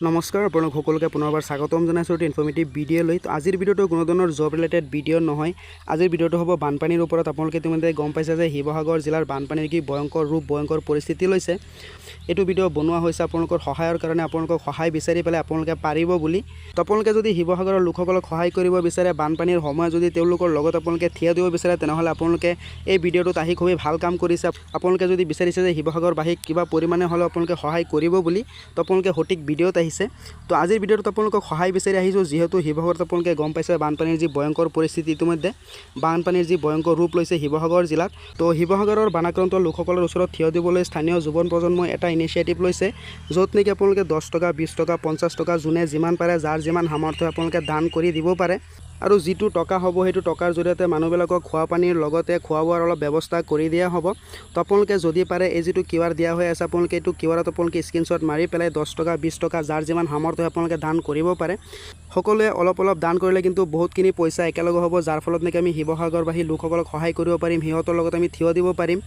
নমস্কাৰ আপোনালোক সকলোকে পুনৰবাৰ স্বাগতম জনাইছোঁ এটি ইনফৰ্মেটিভ ভিডিঅ' লৈ। তো আজিৰ ভিডিঅ'টো কোনো ধৰণৰ জব ৰিলেটেড ভিডিঅ' নহয়। আজিৰ ভিডিঅ'টো হ'ব বানপানীৰ ওপৰত। আপোনালোকে ইতিমধ্যে গম পাইছে যে শিৱসাগৰ জিলাৰ বানপানীৰ কি ভয়ংকৰ ৰূপ ভয়ংকৰ পৰিস্থিতি লৈছে। এইটো ভিডিঅ' বনোৱা হৈছে আপোনালোকৰ সহায়ৰ কাৰণে, আপোনালোকক সহায় বিচাৰি পেলাই আপোনালোকে পাৰিব বুলি। তো আপোনালোকে যদি শিৱসাগৰৰ লোকসকলক সহায় কৰিব বিচাৰে, বানপানীৰ সময়ত যদি তেওঁলোকৰ লগত আপোনালোকে থিয় দিব বিচাৰে, তেনেহ'লে আপোনালোকে এই ভিডিঅ'টোত আহি খুবেই ভাল কাম কৰিছে। আপোনালোকে যদি বিচাৰিছে যে শিৱসাগৰবাসীক কিবা পৰিমাণে হ'লেও আপোনালোকে সহায় কৰিব বুলি, তো আপোনালোকে সঠিক ভিডিঅ'ত আহিছে। তো আজিৰ ভিডিঅ'টোত আপোনালোকক সহায় বিচাৰি আহিছোঁ, যিহেতু শিৱসাগৰত আপোনালোকে গম পাইছে বানপানীৰ যি ভয়ংকৰ পৰিস্থিতি, ইতিমধ্যে বানপানীৰ যি ভয়ংকৰ ৰূপ লৈছে শিৱসাগৰ জিলাত। তো শিৱসাগৰৰ বানাক্ৰান্ত লোকসকলৰ ওচৰত থিয় দিবলৈ স্থানীয় যুৱ প্ৰজন্মই এটা ইনিচিয়েটিভ লৈছে, য'ত নেকি আপোনালোকে 10 টকা 20 টকা 50 টকা যোনে যিমান পাৰে, যাৰ যিমান সামৰ্থ্য আপোনালোকে দান কৰি দিব পাৰে। আৰু যিটো টকা হ'ব সেইটো টকাৰ জৰিয়তে মানুহবিলাকক খোৱা পানীৰ লগতে খোৱা বোৱাৰ অলপ ব্যৱস্থা কৰি দিয়া হ'ব। তো আপোনালোকে যদি পাৰে এই যিটো QR দিয়া হৈ আছে, আপোনালোকে এইটো QRত আপোনালোকে স্ক্ৰীনশ্বট মাৰি পেলাই 10 টকা 20 টকা যাৰ যিমান সামৰ্থ্য আপোনালোকে দান কৰিব পাৰে। সকলোৱে অলপ অলপ দান কৰিলে কিন্তু বহুতখিনি পইচা একেলগে হ'ব, যাৰ ফলত নেকি আমি শিৱসাগৰবাসী লোকসকলক সহায় কৰিব পাৰিম, সিহঁতৰ লগত আমি থিয় দিব পাৰিম।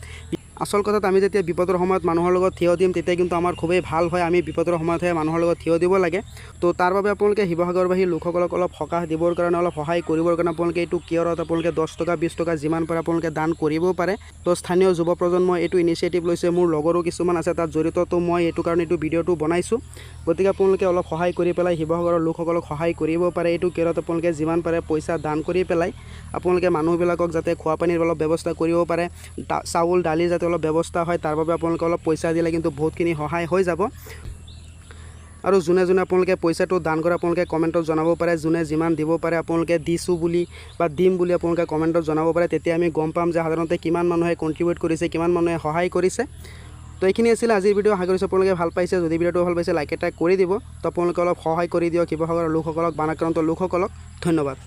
আচল কথাত আমি যেতিয়া বিপদৰ সময়ত মানুহৰ লগত থিয় দিম, তেতিয়া কিন্তু আমাৰ খুবেই ভাল হয়। আমি বিপদৰ সময়তহে মানুহৰ লগত থিয় দিব লাগে। তো তাৰ বাবে আপোনালোকে শিৱসাগৰবাসী লোকসকলক অলপ সকাহ দিবৰ কাৰণে, অলপ সহায় কৰিবৰ কাৰণে আপোনালোকে এইটো QRত আপোনালোকে 10 টকা 20 টকা যিমান পাৰে আপোনালোকে দান কৰিব পাৰে। তো স্থানীয় যুৱ প্ৰজন্মই এইটো ইনিচিয়েটিভ লৈছে, মোৰ লগৰো কিছুমান আছে তাত জড়িত। তো মই এইটো কাৰণে এইটো ভিডিঅ'টো বনাইছোঁ। গতিকে আপোনালোকে অলপ সহায় কৰি পেলাই শিৱসাগৰৰ লোকসকলক সহায় কৰিব পাৰে। এইটো QRত আপোনালোকে যিমান পাৰে পইচা দান কৰি পেলাই আপোনালোকে মানুহবিলাকক যাতে খোৱা পানীৰ অলপ ব্যৱস্থা কৰিব পাৰে, চাউল দালি যাতে অলপ ব্যৱস্থা হয়, তাৰ বাবে আপোনালোকে অলপ পইচা দিলে কিন্তু বহুতখিনি সহায় হৈ যাব। আৰু যোনে যোনে আপোনালোকে পইচাটো দান কৰে আপোনালোকে কমেণ্টত জনাব পাৰে, যোনে যিমান দিব পাৰে আপোনালোকে দিছোঁ বুলি বা দিম বুলি আপোনালোকে কমেণ্টত জনাব পাৰে। তেতিয়া আমি গম পাম যে সাধাৰণতে কিমান মানুহে কণ্ট্ৰিবিউট কৰিছে, কিমান মানুহে সহায় কৰিছে। তো এইখিনি আছিলে আজিৰ ভিডিঅ'। আশা কৰিছোঁ আপোনালোকে ভাল পাইছে। যদি ভিডিঅ'টো ভাল পাইছে লাইক এটা কৰি দিব। তো আপোনালোকে অলপ সহায় কৰি দিয়ক শিৱসাগৰৰ লোকসকলক, বানাক্ৰান্ত লোকসকলক। ধন্যবাদ।